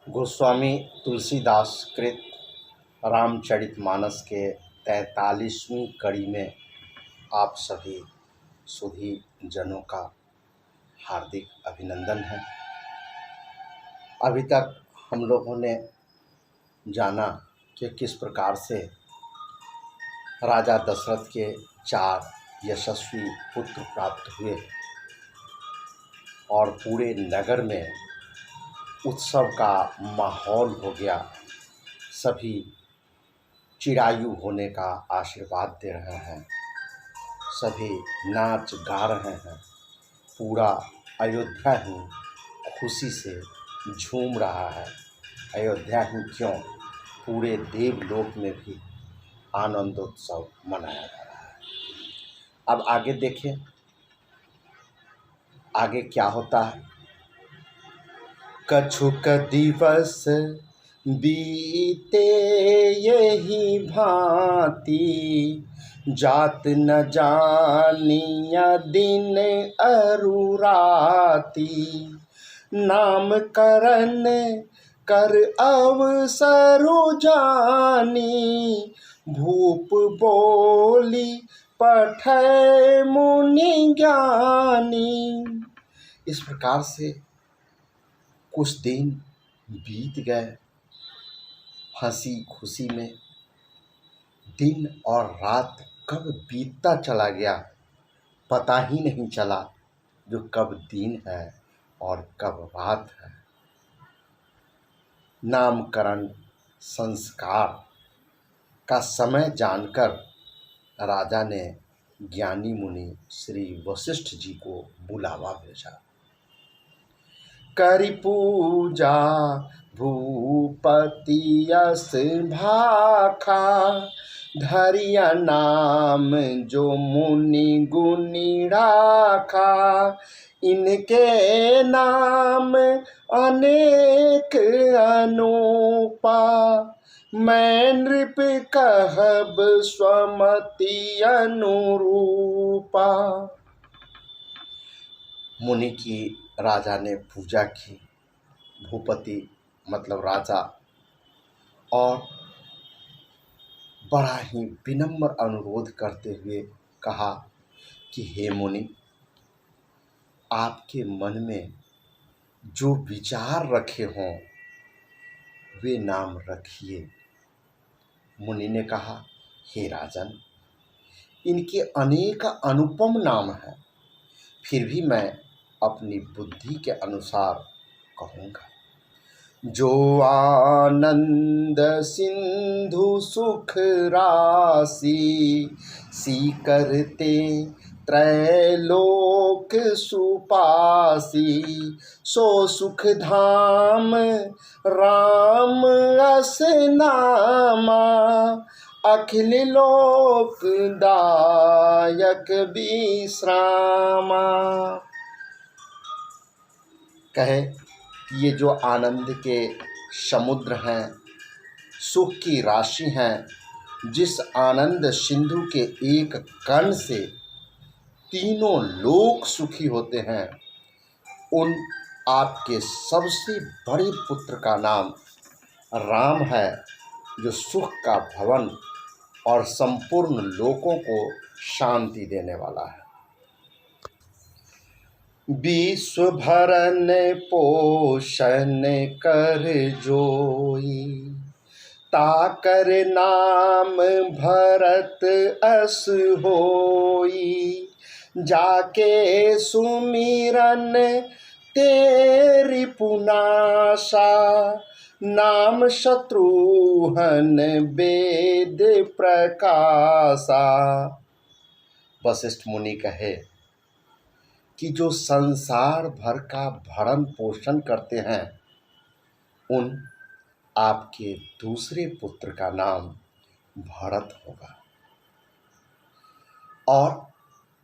गोस्वामी तुलसीदास कृत रामचरितमानस के 43वीं कड़ी में आप सभी सुधी जनों का हार्दिक अभिनंदन है। अभी तक हम लोगों ने जाना कि किस प्रकार से राजा दशरथ के 4 यशस्वी पुत्र प्राप्त हुए और पूरे नगर में उत्सव का माहौल हो गया। सभी चिरायु होने का आशीर्वाद दे रहे हैं, सभी नाच गा रहे हैं। पूरा अयोध्या ही खुशी से झूम रहा है। अयोध्या ही क्यों, पूरे देवलोक में भी आनंदोत्सव मनाया जा रहा है। अब आगे देखें, आगे क्या होता है। कछुक दिवस बीते यही भांति, जात न जानिया दिन अरु राति। नाम करन कर अवसरु जानी, भूप बोली पठै मुनि ज्ञानी। इस प्रकार से कुछ दिन बीत गए हंसी खुशी में। दिन और रात कब बीतता चला गया पता ही नहीं चला, जो कब दिन है और कब रात है। नामकरण संस्कार का समय जानकर राजा ने ज्ञानी मुनि श्री वशिष्ठ जी को बुलावा भेजा। करि पूजा भूपति यस भाखा, धरिया नाम जो मुनि गुणी राखा। इनके नाम अनेक अनूपा, मैं नृप कहब स्वमति अनुरूपा। मुनि की राजा ने पूजा की, भूपति मतलब राजा, और बड़ा ही विनम्र अनुरोध करते हुए कहा कि हे मुनि, आपके मन में जो विचार रखे हों वे नाम रखिए। मुनि ने कहा, हे राजन, इनके अनेक अनुपम नाम हैं, फिर भी मैं अपनी बुद्धि के अनुसार कहूँगा। जो आनंद सिंधु सुख राशि, सी करते त्रैलोक सुपासी। सो सुख धाम राम अस नामा, अखिल लोक दायक विश्रामा। कहे कि ये जो आनंद के समुद्र हैं, सुख की राशि हैं, जिस आनंद सिंधु के एक कण से तीनों लोक सुखी होते हैं, उन आपके सबसे बड़े पुत्र का नाम राम है, जो सुख का भवन और संपूर्ण लोकों को शांति देने वाला है। विश्व भरन पोषण कर जोई, ताकर नाम भरत अस होई। जाके सुमिरन तेरी पुनासा, नाम शत्रुघ्न वेद प्रकाशा। वशिष्ठ मुनि कहे कि जो संसार भर का भरण पोषण करते हैं, उन आपके दूसरे पुत्र का नाम भरत होगा, और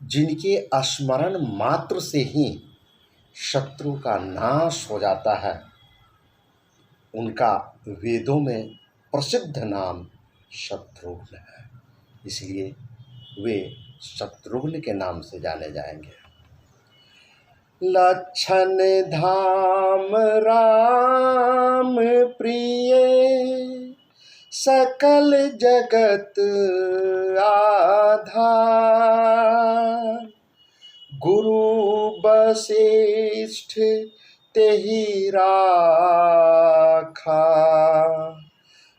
जिनके स्मरण मात्र से ही शत्रु का नाश हो जाता है, उनका वेदों में प्रसिद्ध नाम शत्रुघ्न है। इसलिए वे शत्रुघ्न के नाम से जाने जाएंगे। लक्षण धाम राम प्रिय, सकल जगत आधार। गुरु वशिष्ठ तेहि राखा,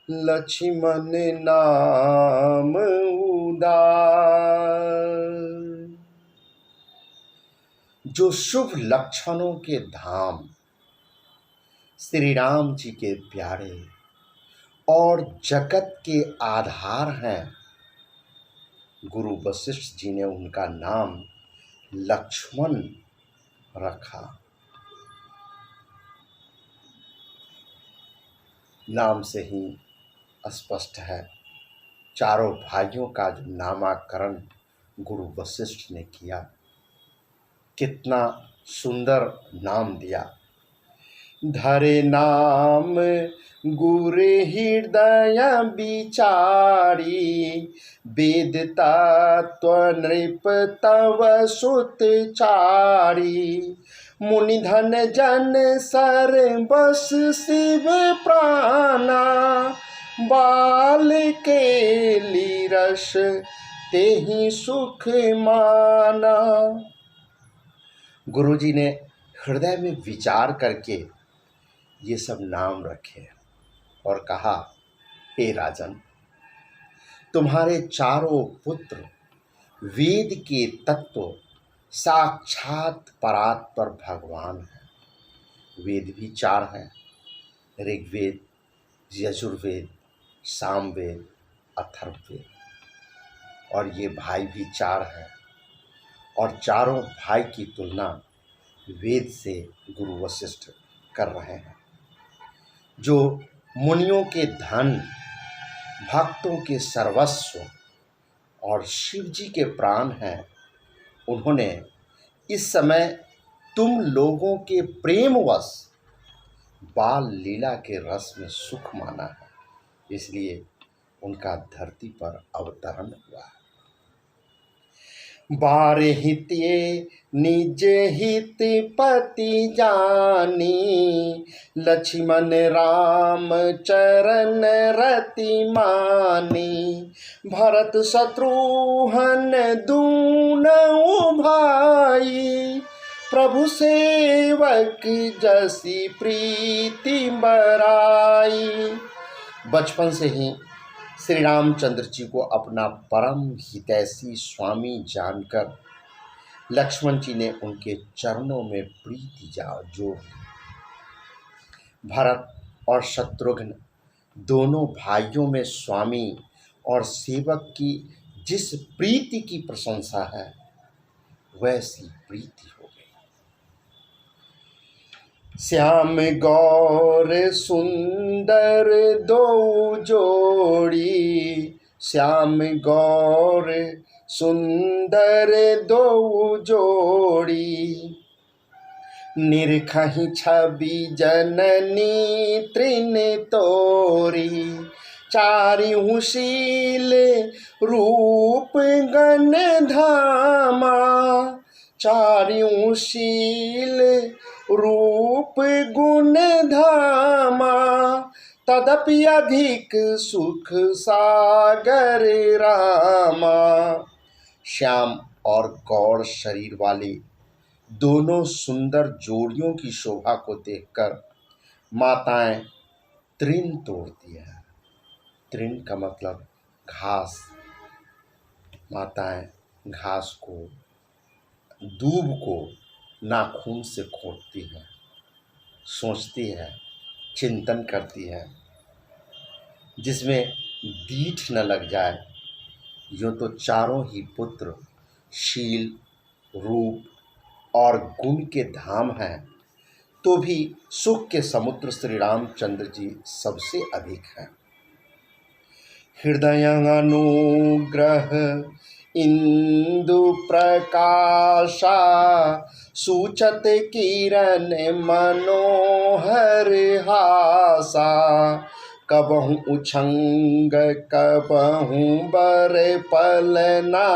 लक्ष्मण नाम उदार। जो शुभ लक्षणों के धाम श्री राम जी के प्यारे और जगत के आधार हैं, गुरु वशिष्ठ जी ने उनका नाम लक्ष्मण रखा। नाम से ही स्पष्ट है, चारों भाइयों का जो नामकरण गुरु वशिष्ठ ने किया, कितना सुंदर नाम दिया। धरे नाम गुर हृदय विचारी, वेद तत्व नृप तव सुत चारी। मुनि धन जन सर बस शिव प्राणा, बाल के लीरस तेहि सुख माना। गुरुजी ने हृदय में विचार करके ये सब नाम रखे और कहा, हे राजन, तुम्हारे चारों पुत्र वेद के तत्व साक्षात परात्पर भगवान हैं। वेद भी चार हैं, ऋग्वेद, यजुर्वेद, सामवेद, अथर्ववेद, और ये भाई भी चार हैं। और चारों भाई की तुलना वेद से गुरु वशिष्ठ कर रहे हैं। जो मुनियों के धन, भक्तों के सर्वस्व और शिव जी के प्राण हैं, उन्होंने इस समय तुम लोगों के प्रेमवश बाल लीला के रस में सुख माना है, इसलिए उनका धरती पर अवतरण हुआ है। बारे हित्ये निज हित पति जानी, लक्ष्मण राम चरण रति मानी। भरत शत्रुघ्न दूनों भाई, प्रभु सेवक जसी प्रीति बराई। बचपन से ही श्री रामचंद्र जी को अपना परम हितैषी स्वामी जानकर लक्ष्मण जी ने उनके चरणों में प्रीति जोड़ ली। भरत और शत्रुघ्न दोनों भाइयों में स्वामी और सेवक की जिस प्रीति की प्रशंसा है, वैसी प्रीति हो गई। श्याम गौर सुंदर दो जोड़ी, श्याम गौर सुंदर दो जोड़ी। निरखहि छवि जननी तृण तोरी, चारिहु शील रूप गण धामा। चारिहु शील रूप गुण धामा, तदपि अधिक सुख सागर रामा। श्याम और गौर शरीर वाली दोनों सुंदर जोड़ियों की शोभा को देखकर माताएं तृण तोड़ती हैं। तृण का मतलब घास। माताएं घास को, दूब को नाखून से खोदती हैं, सोचती है, चिंतन करती है, जिसमें दीठ न लग जाए। यूँ तो चारों ही पुत्र शील, रूप और गुण के धाम हैं, तो भी सुख के समुद्र श्री रामचंद्र जी सबसे अधिक हैं। हृदय अनुग्रह इंदु प्रकाशा, सूचत किरण मनोहर हासा। कबहू उछंग कबहू बर पलना,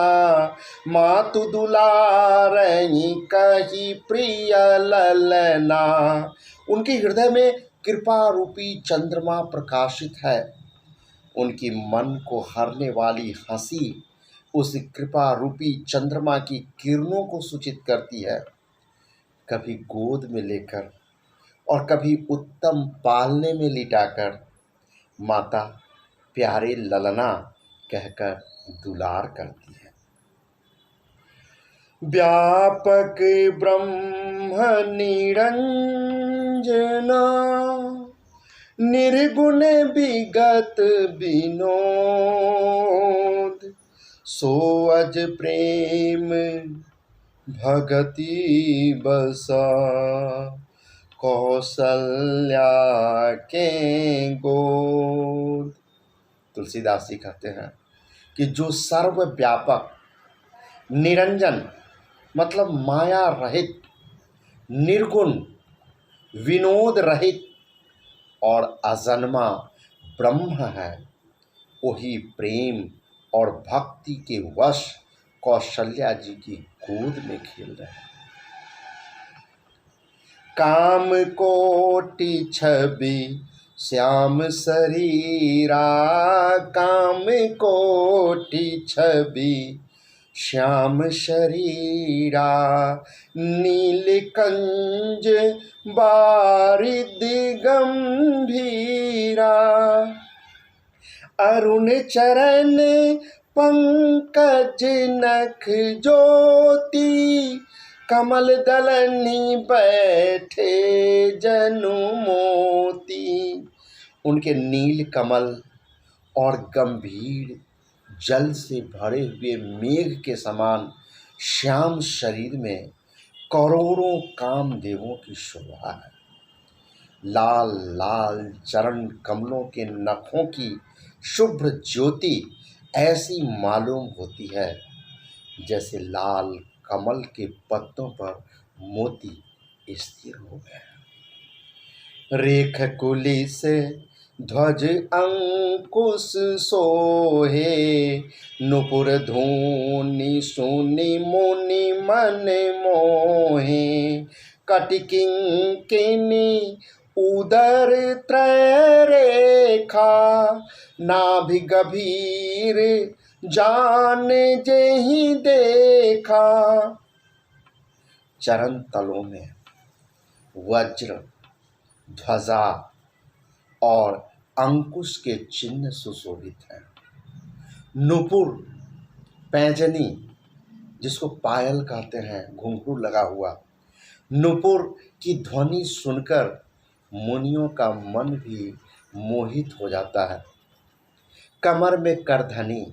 मातु दुलारई कही प्रिय ललना। उनके हृदय में कृपा रूपी चंद्रमा प्रकाशित है। उनकी मन को हरने वाली हंसी उस कृपा रूपी चंद्रमा की किरणों को सूचित करती है। कभी गोद में लेकर और कभी उत्तम पालने में लिटाकर माता प्यारे ललना कहकर दुलार करती है। व्यापक ब्रह्म निरंजना, निर्गुण विगत विनोद, सो अज प्रेम भगति बसा, कौशल्या के गोद। तुलसीदास जी कहते हैं कि जो सर्वव्यापक, निरंजन मतलब माया रहित, निर्गुण, विनोद रहित और अजन्मा ब्रह्म है, वही प्रेम और भक्ति के वश कौशल्या जी की गोद में खेल रहे हैं। काम कोटि छवि श्याम शरीरा, काम कोटि छवि श्याम शरीरा, नीलकंज बारिद गंभीरा, अरुण चरण पंकज नख ज्योति, कमल दलनी बैठे जनु मोती। उनके नील कमल और गंभीर जल से भरे हुए मेघ के समान श्याम शरीर में करोड़ों कामदेवों की शोभा है। लाल लाल चरण कमलों के नखों की शुभ्र ज्योति ऐसी मालूम होती है जैसे लाल कमल के पत्तों पर मोती स्थिर हो गए। रेख कुली से ध्वज अंकुश सोहे, नुपुर धूनि सुनि मुनि मन मोहे, कटिकिंकिनी उदर त्रय रेखा, नाभि गभीर जान जेहि देखा। चरण तलों में वज्र, ध्वजा और अंकुश के चिन्ह सुशोभित हैं। नुपुर पैंजनी, जिसको पायल कहते हैं, घुंघरू लगा हुआ, नुपुर की ध्वनि सुनकर मुनियों का मन भी मोहित हो जाता है। कमर में करधनी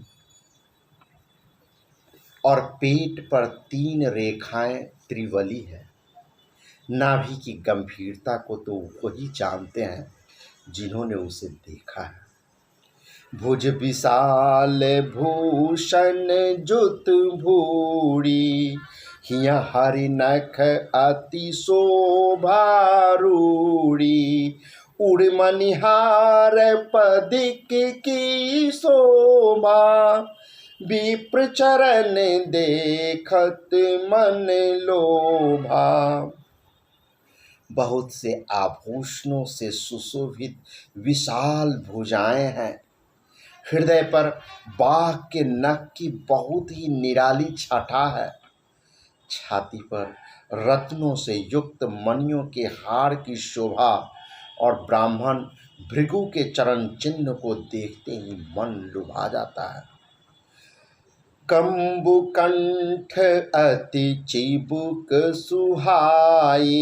और पेट पर 3 रेखाएं त्रिवली है। नाभि की गंभीरता को तो वही जानते हैं जिन्होंने उसे देखा है। भुज विशाल भूषण जुत भूरी, हिया हरि नख अति शोभारूढ़ी, उड़ मनिहार पदिक की शोभा, विप्र चरण देखत मन लोभा। बहुत से आभूषणों से सुशोभित विशाल भुजाएं हैं। हृदय पर बाघ के नख की बहुत ही निराली छटा है। छाती पर रत्नों से युक्त मणियों के हार की शोभा और ब्राह्मण भृगु के चरण चिन्ह को देखते ही मन लुभा जाता है। कंबुकंठ अति चिबुक सुहाई,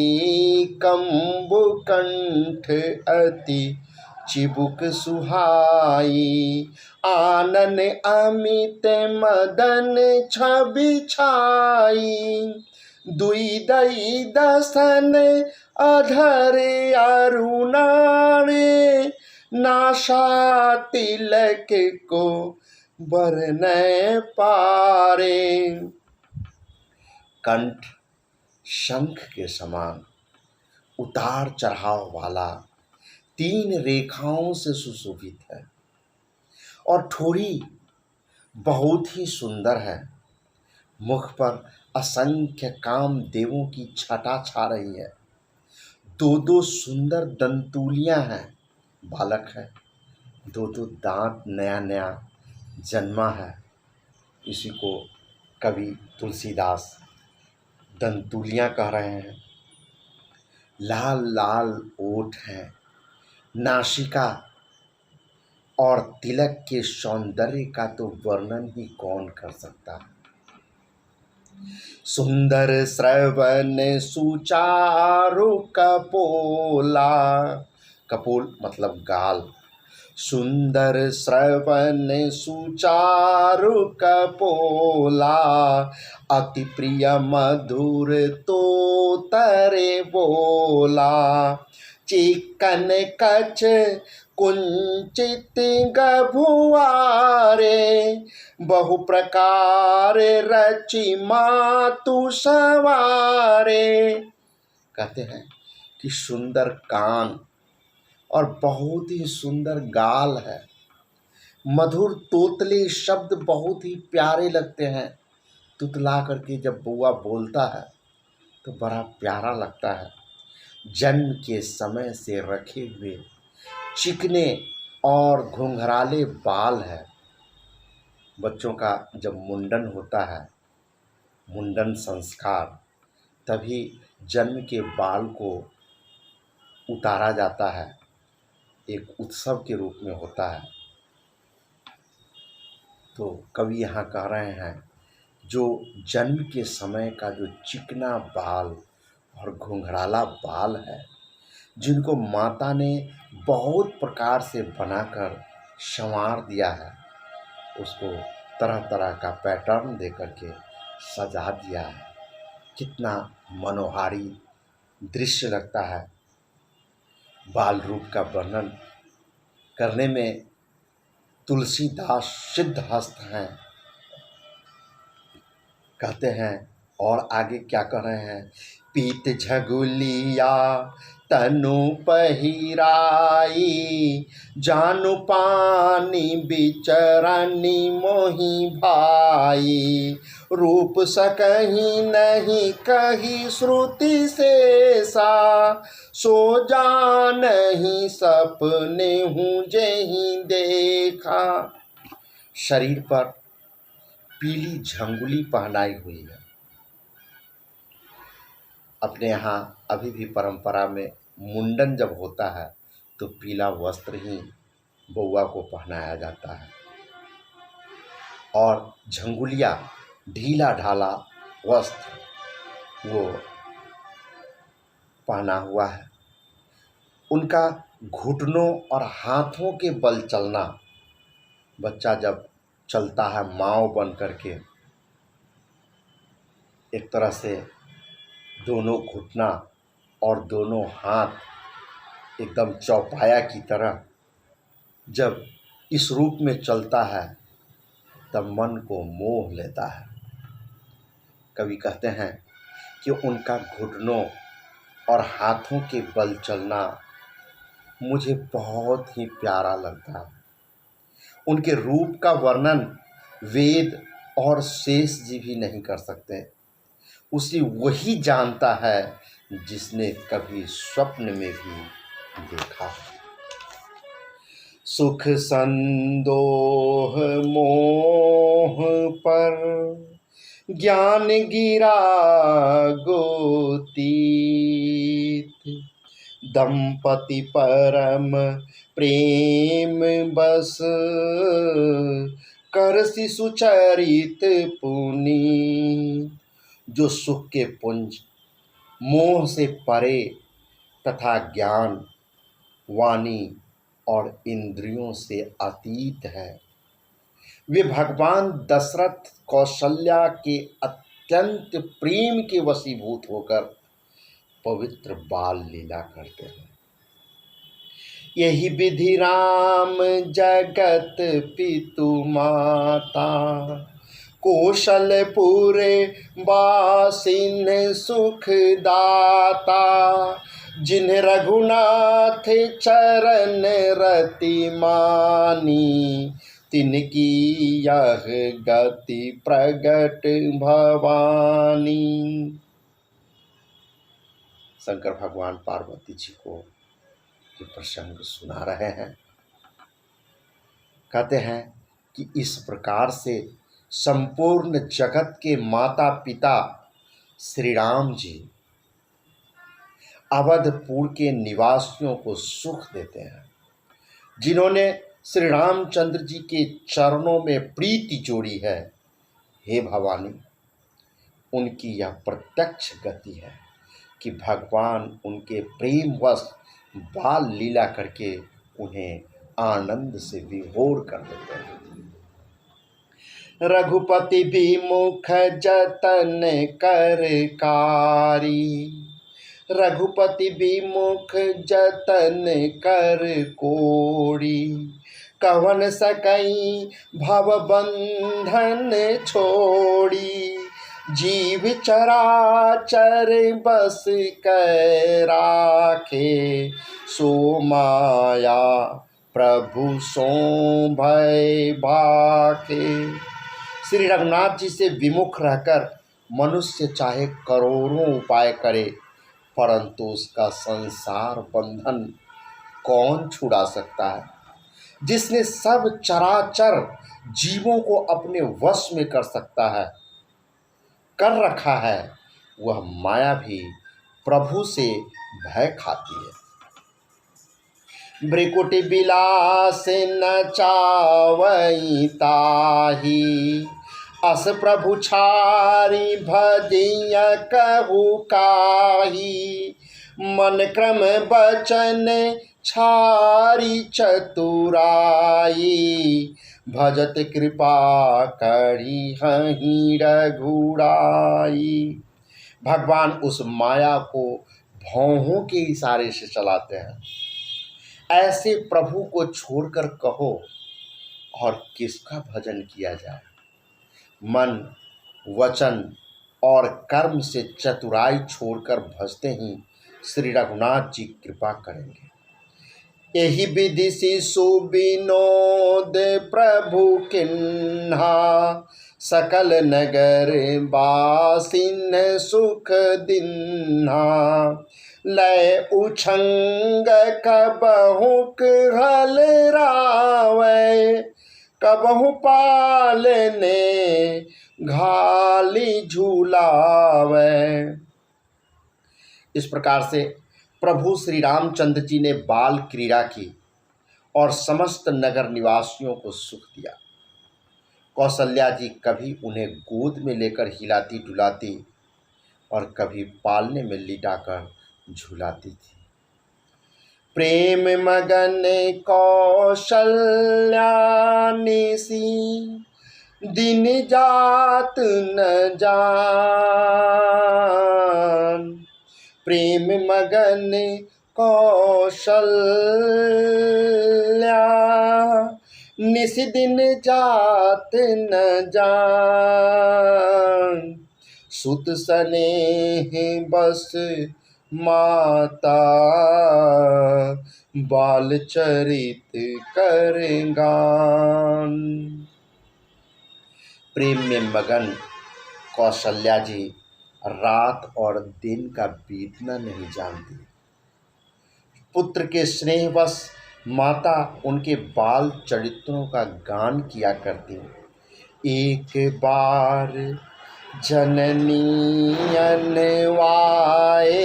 कंबुकंठ अति चिबुक सुहाई, आनन अमित मदन छवि छाई, दुई दई दसन अधर अरुणारे, नाशा तिलक को बरनय पारे। कंठ शंख के समान उतार चढ़ाव वाला, 3 रेखाओं से सुशोभित है और ठोड़ी बहुत ही सुंदर है। मुख पर असंख्य कामदेवों की छटा छा रही है। 2 सुंदर दंतुलियां हैं, बालक है। 2 दांत नया नया जन्मा है। इसी को कवि तुलसीदास दंतुलियां कह रहे हैं। लाल लाल ओठ हैं। नासिका और तिलक के सौंदर्य का तो वर्णन ही कौन कर सकता है। सुंदर श्रवण सुचारु कपोला, कपोल मतलब गाल। सुंदर श्रवण सुचारु कपोला, अति प्रिय मधुर तो तरे बोला। चिकन कच कुंचित गभुआरे, बहु प्रकार रचि मातु सवारे। कहते हैं कि सुंदर कान और बहुत ही सुंदर गाल है। मधुर तोतले शब्द बहुत ही प्यारे लगते हैं। तुतला करके जब बउआ बोलता है तो बड़ा प्यारा लगता है। जन्म के समय से रखे हुए चिकने और घुंघराले बाल है। बच्चों का जब मुंडन होता है, मुंडन संस्कार, तभी जन्म के बाल को उतारा जाता है, एक उत्सव के रूप में होता है। तो कवि यहाँ कह रहे हैं जो जन्म के समय का जो चिकना बाल और घुंघराला बाल है, जिनको माता ने बहुत प्रकार से बनाकर संवार दिया है, उसको तरह तरह का पैटर्न दे करके सजा दिया है। कितना मनोहारी दृश्य लगता है। बाल रूप का वर्णन करने में तुलसीदास सिद्धहस्त हैं। कहते हैं और आगे क्या कह रहे हैं। पीत झगुलिया तनु पहिराई, जानु पानी बिचरनी मोहि भाई। रूप सकहीं नहीं कही श्रुति शेषा, सो जानहि सपने हूँ जेहि देखा। शरीर पर पीली झंगुली पहनाई हुई है। अपने यहाँ अभी भी परंपरा में मुंडन जब होता है तो पीला वस्त्र ही बउआ को पहनाया जाता है और झंगुलिया ढीला ढाला वस्त्र वो पहना हुआ है। उनका घुटनों और हाथों के बल चलना, बच्चा जब चलता है माँव बन करके, एक तरह से दोनों घुटना और दोनों हाथ एकदम चौपाया की तरह जब इस रूप में चलता है तब मन को मोह लेता है। कवि कहते हैं कि उनका घुटनों और हाथों के बल चलना मुझे बहुत ही प्यारा लगता है। उनके रूप का वर्णन वेद और शेष जी भी नहीं कर सकते। उसे वही जानता है जिसने कभी स्वप्न में भी देखा है। सुख संदोह मोह पर ज्ञान गिरा गोतीत, दंपति परम प्रेम बस करसि सुचरित पुनीत। जो सुख के पुंज मोह से परे तथा ज्ञान वाणी और इंद्रियों से अतीत है, वे भगवान दशरथ कौशल्या के अत्यंत प्रेम के वशीभूत होकर पवित्र बाल लीला करते हैं। यही विधि राम जगत पितु माता, कौशलपुर बासिन सुख दाता। जिन्हें रघुनाथ चरण रति मानी, तिनकी यह गति प्रगट भवानी। शंकर भगवान पार्वती जी को ये प्रसंग सुना रहे हैं। कहते हैं कि इस प्रकार से संपूर्ण जगत के माता पिता श्री राम जी अवधपुर के निवासियों को सुख देते हैं। जिन्होंने श्री रामचंद्र जी के चरणों में प्रीति जोड़ी है, हे भवानी, उनकी यह प्रत्यक्ष गति है कि भगवान उनके प्रेमवश बाल लीला करके उन्हें आनंद से विभोर कर देते हैं। रघुपति विमुख जतन करकारी, रघुपति विमुख जतन कर कोड़ी, कवन सकई भव बंधन छोड़ी, जीव चराचर बस कै राखे, सो माया प्रभु सो भय भाखे। श्री रघुनाथ जी से विमुख रहकर मनुष्य चाहे करोड़ों उपाय करे, परंतु उसका संसार बंधन कौन छुड़ा सकता है। जिसने सब चराचर जीवों को अपने वश में कर सकता है, कर रखा है, वह माया भी प्रभु से भय खाती है। भ्रिकुटि बिलास न चावई ताही, अस प्रभु छारी भजिया कहु काही, मन क्रम बचन छारी चतुराई, भजत कृपा करी हहीं रघुराई। भगवान उस माया को भौहों के इशारे से चलाते हैं। ऐसे प्रभु को छोड़कर कहो और किसका भजन किया जाए। मन, वचन और कर्म से चतुराई छोड़कर भजते ही श्री रघुनाथ जी कृपा करेंगे। यही विधि शिशु विनोद प्रभु किन्हा, सकल नगर बासिन सुख दिन्हा, लय उछंग कबहु हल रावै, कबहु पालने घाली झूलावै। इस प्रकार से प्रभु श्री रामचंद्र जी ने बाल क्रीड़ा की और समस्त नगर निवासियों को सुख दिया। कौशल्या जी कभी उन्हें गोद में लेकर हिलाती डुलाती और कभी पालने में लिटाकर झुलाती थी। प्रेम मगन कौशल्या निसी, दिन जात न जान, प्रेम मगन कौशल्या निस दिन जात न जान, सुत स्नेह बस माता बाल चरित करेंगान। प्रेम में मगन कौशल्या जी रात और दिन का बीतना नहीं जानती। पुत्र के स्नेहवश माता उनके बाल चरित्रों का गान किया करती। एक बार जननी अनवाए,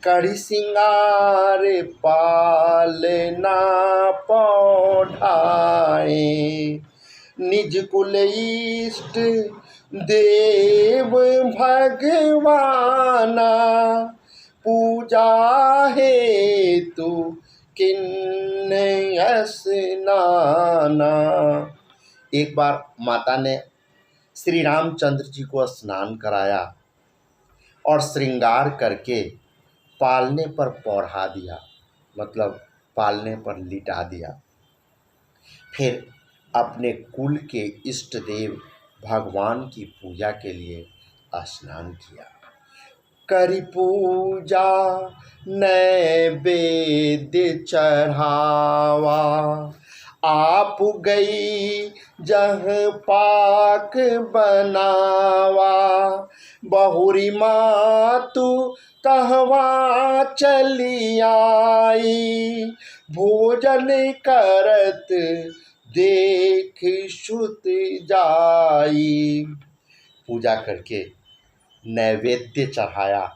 कड़ी सिंगार पालना पौढ़ाए, निज कुल इष्ट देव भगवाना, पूजा हेतु किन्ने स्नाना। एक बार माता ने श्री रामचंद्र जी को स्नान कराया और श्रृंगार करके पालने पर पौढ़ा दिया, मतलब पालने पर लिटा दिया। फिर अपने कुल के इष्ट देव भगवान की पूजा के लिए स्नान किया। करी पूजा नैवेद्य चढ़ावा। आप गई जह पाक बनावा, बहुरी मातु कहवा चली आई। भोजन करत देख श्रुत जाई। पूजा करके नैवेद्य चढ़ाया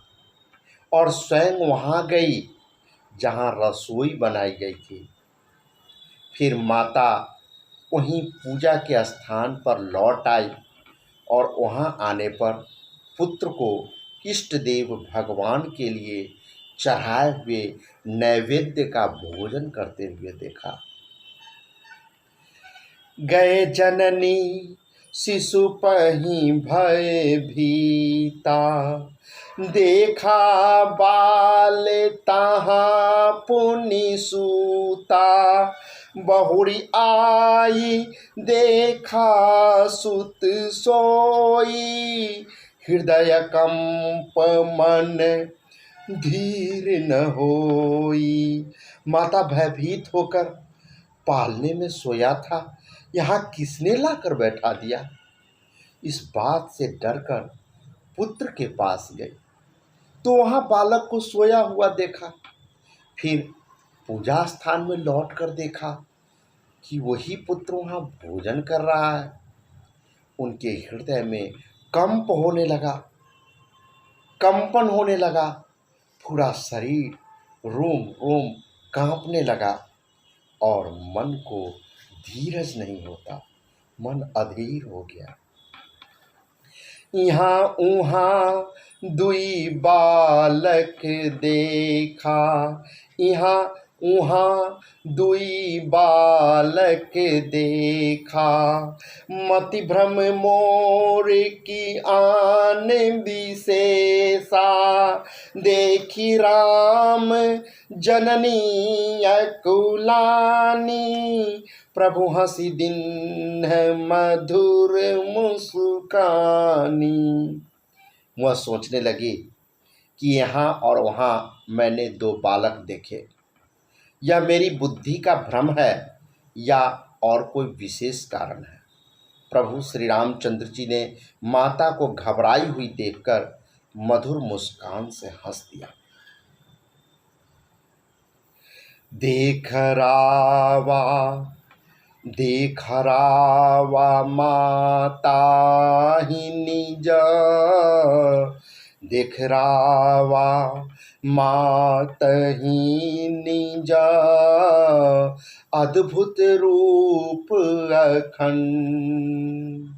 और स्वयं वहाँ गई जहाँ रसोई बनाई गई थी। फिर माता वहीं पूजा के स्थान पर लौट आई और वहाँ आने पर पुत्र को इष्ट देव भगवान के लिए चढ़ाए हुए नैवेद्य का भोजन करते हुए देखा। गए जननी शिशु पही भय भीता, देखा बाल तहाँ पुनि सूता। बहुरी आई देखा सुत सोई, हृदय कंप मन धीर न होई। माता भयभीत होकर पालने में सोया था, यहाँ किसने लाकर बैठा दिया। इस बात से डरकर पुत्र के पास गई तो वहाँ बालक को सोया हुआ देखा। फिर पूजा स्थान में लौटकर देखा कि वही पुत्र वहाँ भोजन कर रहा है। उनके हृदय में कंपन होने लगा, पूरा शरीर रोम रोम कांपने लगा और मन को धीरज नहीं होता, मन अधीर हो गया। यहाँ उहाँ दुई बालक देखा, यहाँ उहाँ दुई बालक देखा। मति भ्रम मोर की आन विशेषा, देखी राम जननी अकुलानी। प्रभु हंसी दिन है मधुर मुस्कानी। वह सोचने लगी कि यहाँ और वहाँ मैंने दो बालक देखे, यह मेरी बुद्धि का भ्रम है या और कोई विशेष कारण है। प्रभु श्री रामचंद्र जी ने माता को घबराई हुई देखकर मधुर मुस्कान से हंस दिया। देख रावा माता ही निज, देख रावा मात ही निज। अद्भुत रूप अखंड,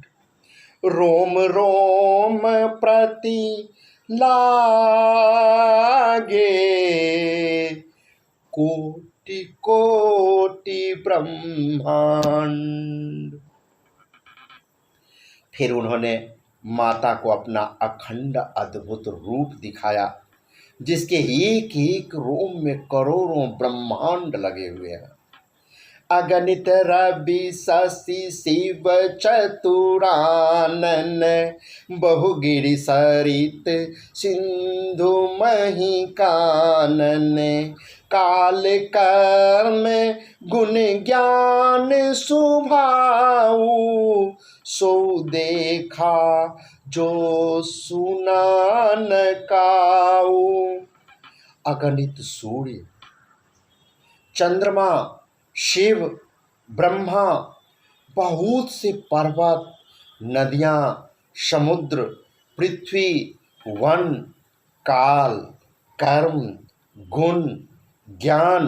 रोम रोम प्रति लागे। कोटि कोटि ब्रह्मांड। फिर उन्होंने माता को अपना अखंड अद्भुत रूप दिखाया, जिसके एक एक रोम में करोड़ों ब्रह्मांड लगे हुए हैं। अगणित रवि शशि शिव चतुरानन, बहुगिरि सरित सिंधु मही कानन। काल कर्म गुण ज्ञान सुभाऊ, सो देखा जो सुना न काऊ। अगणित सूर्य, चंद्रमा, शिव, ब्रह्मा, बहुत से पर्वत, नदियाँ, समुद्र, पृथ्वी, वन, काल, कर्म, गुण, ज्ञान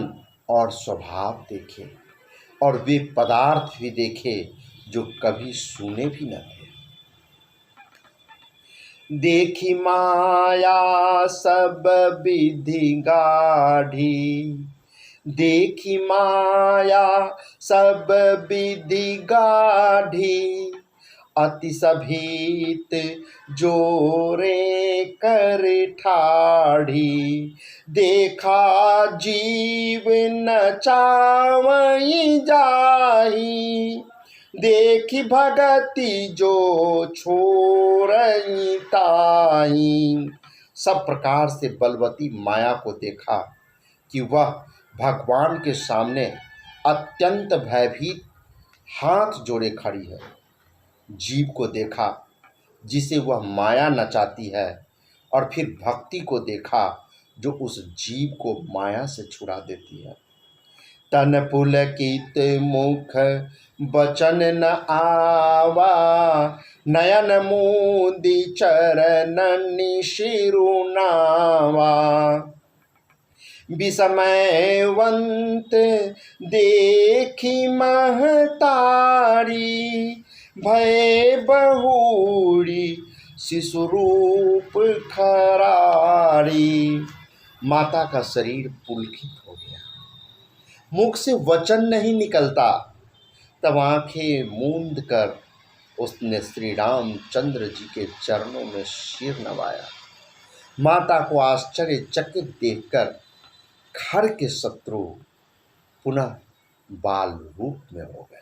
और स्वभाव देखे, और वे पदार्थ भी देखे जो कभी सुने भी न थे। देखी माया सब विधि गाढ़ी, देखी माया सब विधि गाढ़ी। अति सभीत जोरे कर ठाढ़ी, देखा जीव न चावई जाही। देखी भगति जो छोरई ताई, सब प्रकार से बलवती माया को देखा कि वह भगवान के सामने अत्यंत भयभीत हाथ जोड़े खड़ी है। जीव को देखा जिसे वह माया नचाती है, और फिर भक्ति को देखा जो उस जीव को माया से छुड़ा देती है। तन पुलकित मुख बचन न आवा, नयन मोदी चरणनि शिरुनावा। विस्मयवंत देखी महतारी, भय बहुरी शिशुरूप खरारी। माता का शरीर पुलकित हो गया, मुख से वचन नहीं निकलता। तब आंखें मूंद कर उसने श्री रामचंद्र जी के चरणों में सिर नवाया। माता को आश्चर्यचकित देखकर खर के शत्रु पुनः बाल रूप में हो गए।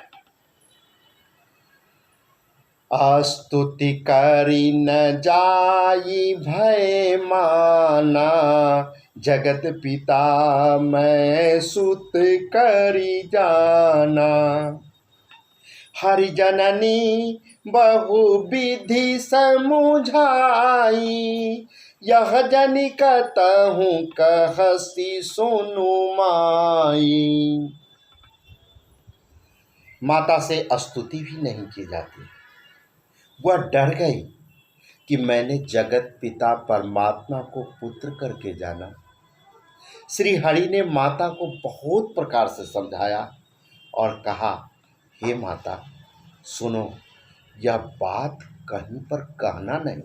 स्तुति करी न जाई भय माना, जगत पिता मैं सुत करी जाना। हरि जननी बहु विधि समुझाई, यह जनि कहूँ कहसी सुनु माई। माता से स्तुति भी नहीं की जाती। वह डर गई कि मैंने जगत पिता परमात्मा को पुत्र करके जाना। श्री हरि ने माता को बहुत प्रकार से समझाया और कहा, हे माता सुनो, यह बात कहीं पर कहना नहीं।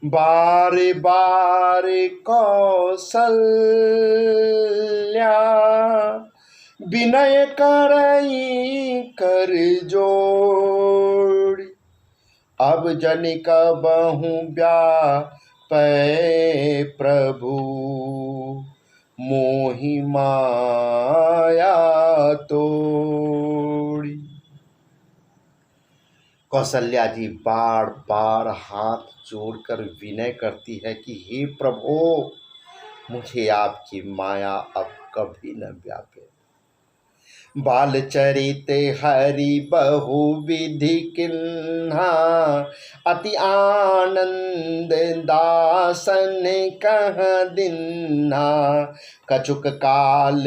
बारे बारे कौशल्या, विनय करई कर जोड़। अब जनि कहूँ व्यापै प्रभु, मोहि माया तोड़ी। कौशल्या जी बार बार हाथ जोड़कर विनय करती है कि हे प्रभु, मुझे आपकी माया अब कभी न व्यापे। बाल चरित हरि बहु विधि किन्हा, अति आनंद दासन कह दिन्हा। कछुक काल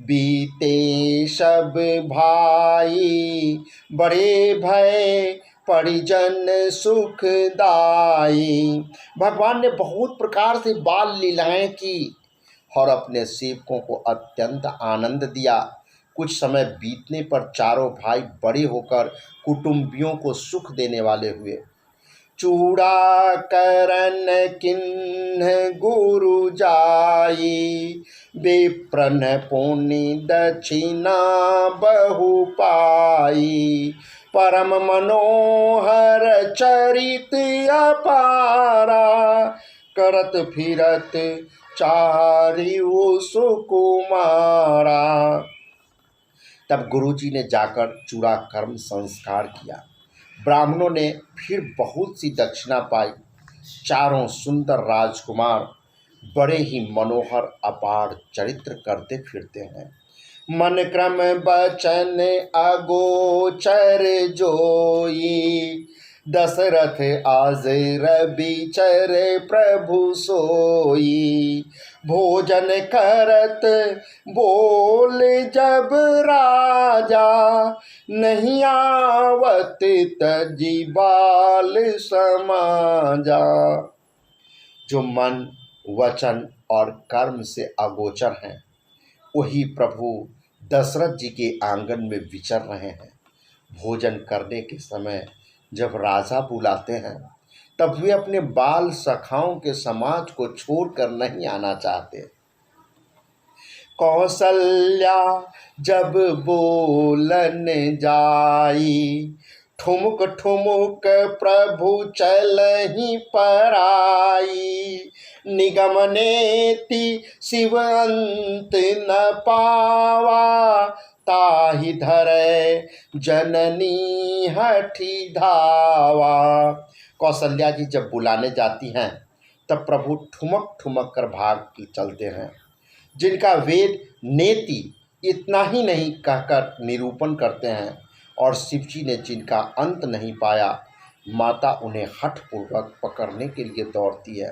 बीते सब भाई, बड़े भय परिजन सुखदाई। भगवान ने बहुत प्रकार से बाल लीलाएं की और अपने सेवकों को अत्यंत आनंद दिया। कुछ समय बीतने पर चारों भाई बड़े होकर कुटुंबियों को सुख देने वाले हुए। चूड़ा करन किन्ह गुरु जाई, विप्रन पुनि दक्षिणा बहु पाई। परम मनोहर चरित अपारा, करत फिरत चारिउ सुकुमारा। तब गुरुजी ने जाकर चूड़ा कर्म संस्कार किया। ब्राह्मणों ने फिर बहुत सी दक्षिणा पाई। चारों सुंदर राजकुमार बड़े ही मनोहर अपार चरित्र करते फिरते हैं। मन क्रम बचन अगोचर जोई, दशरथ आज रविचर प्रभु सोई। भोजन करत बोल जब राजा, नहीं आवत तजी बाल समाजा। जो मन वचन और कर्म से अगोचर हैं, वही प्रभु दशरथ जी के आंगन में विचर रहे हैं। भोजन करने के समय जब राजा बुलाते हैं, तब वे अपने बाल सखाओं के समाज को छोड़कर नहीं आना चाहते। कौशल्या जब बोलन जाई, ठुमुक ठुमुक प्रभु चलहि पराई। निगम नेति शिव अंत न पावा, ताहि धरै जननी हठी धावा। कौशल्या जी जब बुलाने जाती हैं, तब प्रभु ठुमक ठुमक कर भाग चलते हैं। जिनका वेद नेति इतना ही नहीं कहकर निरूपण करते हैं और शिव जी ने जिनका अंत नहीं पाया, माता उन्हें हठपूर्वक पकड़ने के लिए दौड़ती है।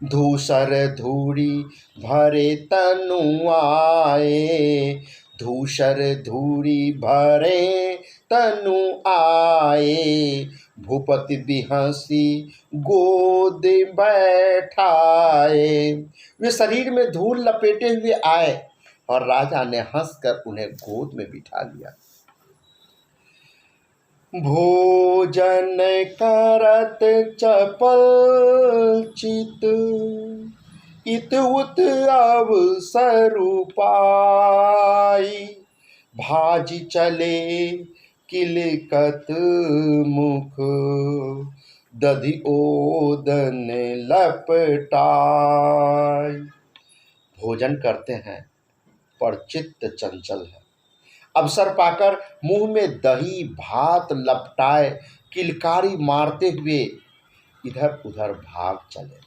धूसर धूरी भरे तनु आए, धूसर धूरी भरे तनु आए, भूपति बिहसी गोद बैठाए। वे शरीर में धूल लपेटे हुए आए और राजा ने हंसकर उन्हें गोद में बिठा लिया। भोजन करत चपल चित, इत उत अवसर पाई, भाज चले किलकत मुख, दधि ओदन लपटाई। भोजन करते हैं पर चित्त चंचल है। अवसर पाकर मुंह में दही भात लपटाए किलकारी मारते हुए इधर उधर भाग चले।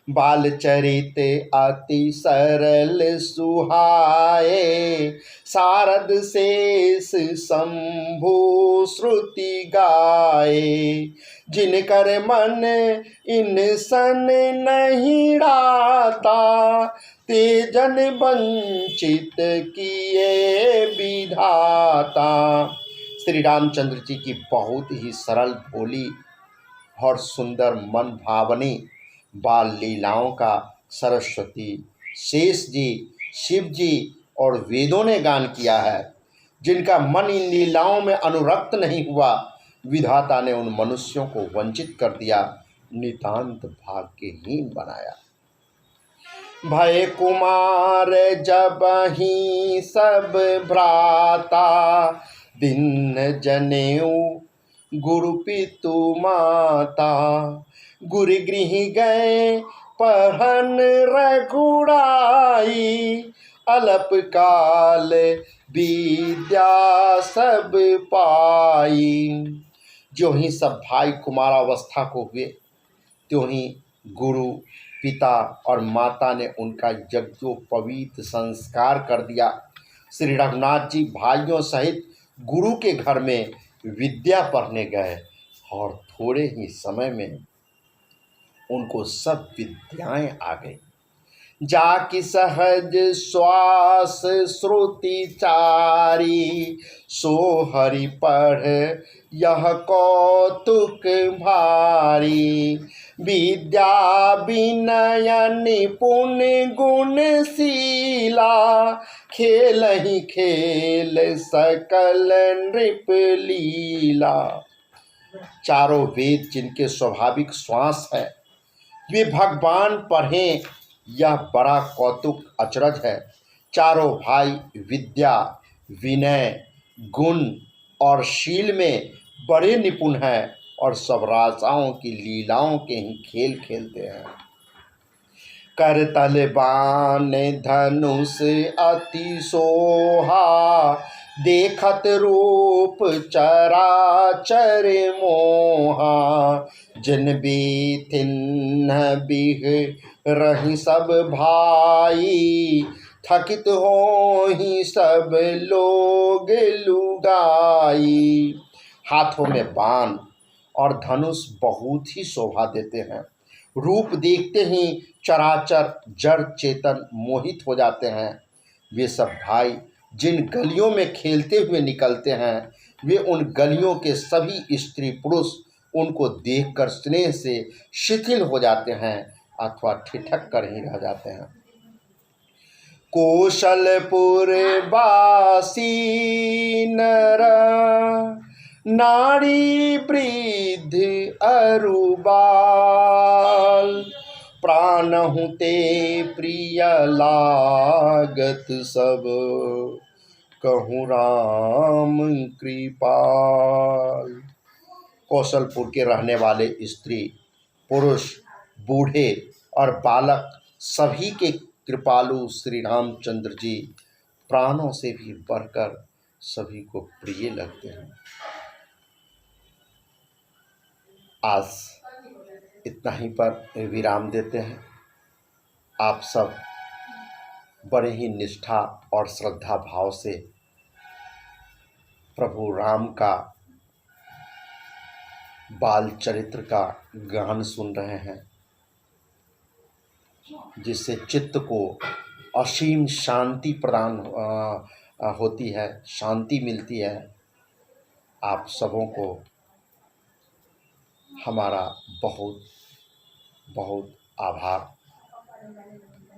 बाल चरित अति सरल सुहाए, शारद शेष शंभु श्रुति गाए, जिनकर मन इन सन नहीं डाता, तेजन वंचित किए विधाता। श्री रामचंद्र जी की बहुत ही सरल भोली और सुंदर मन भावनी बाल लीलाओं का सरस्वती, शेष जी, शिव जी और वेदों ने गान किया है। जिनका मन इन लीलाओं में अनुरक्त नहीं हुआ, विधाता ने उन मनुष्यों को वंचित कर दिया, नितांत भाग्यहीन बनाया। भय कुमार जब ही सब भ्राता, दिन जनेऊ गुरु पितु माता, गुरु गृह गए पहन रघुड़ाई, अल्प काल विद्या सब पाई। जो ही सब भाई कुमारावस्था को हुए, त्यों ही गुरु पिता और माता ने उनका यज्ञोपवीत संस्कार कर दिया। श्री रघुनाथ जी भाइयों सहित गुरु के घर में विद्या पढ़ने गए और थोड़े ही समय में उनको सब विद्याएं आ गई। जाकि सहज श्वास श्रुति चारी, सो हरि पढ़ यह कौतुक भारी, विद्या विनय निपुण गुणशीला, खेल ही खेल सकल नृप लीला। चारों वेद जिनके स्वाभाविक श्वास है, वे भगवान पढ़ें, यह बड़ा कौतुक अचरज है। चारों भाई विद्या विनय गुण और शील में बड़े निपुण हैं और सब राजाओं की लीलाओं के ही खेल खेलते हैं। करतल बाण धनुष अति सोहा, देखत रूप चराचर मोहा, जिन बीथिन बिह रही सब भाई, थकित हो ही सब लोग लुगाई। हाथों में बाण और धनुष बहुत ही शोभा देते हैं। रूप देखते ही चराचर जड़ चेतन मोहित हो जाते हैं। वे सब भाई जिन गलियों में खेलते हुए निकलते हैं, वे उन गलियों के सभी स्त्री पुरुष उनको देखकर स्नेह से शिथिल हो जाते हैं अथवा ठिठक कर ही रह जाते हैं। कौशलपुर वासी नर, नारी वृद्ध अरु बाल, प्राणहु ते प्रिय लागत सब, कहूँ राम कृपाल। कौशलपुर के रहने वाले स्त्री पुरुष बूढ़े और बालक सभी के कृपालु श्री रामचंद्र जी प्राणों से भी बढ़कर सभी को प्रिय लगते हैं। आज इतना ही पर विराम देते हैं। आप सब बड़े ही निष्ठा और श्रद्धा भाव से प्रभु राम का बाल चरित्र का गान सुन रहे हैं, जिससे चित्त को असीम शांति प्रदान होती है, शांति मिलती है। आप सबों को हमारा बहुत बहुत आभार।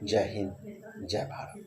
जय हिंद, जय भारत।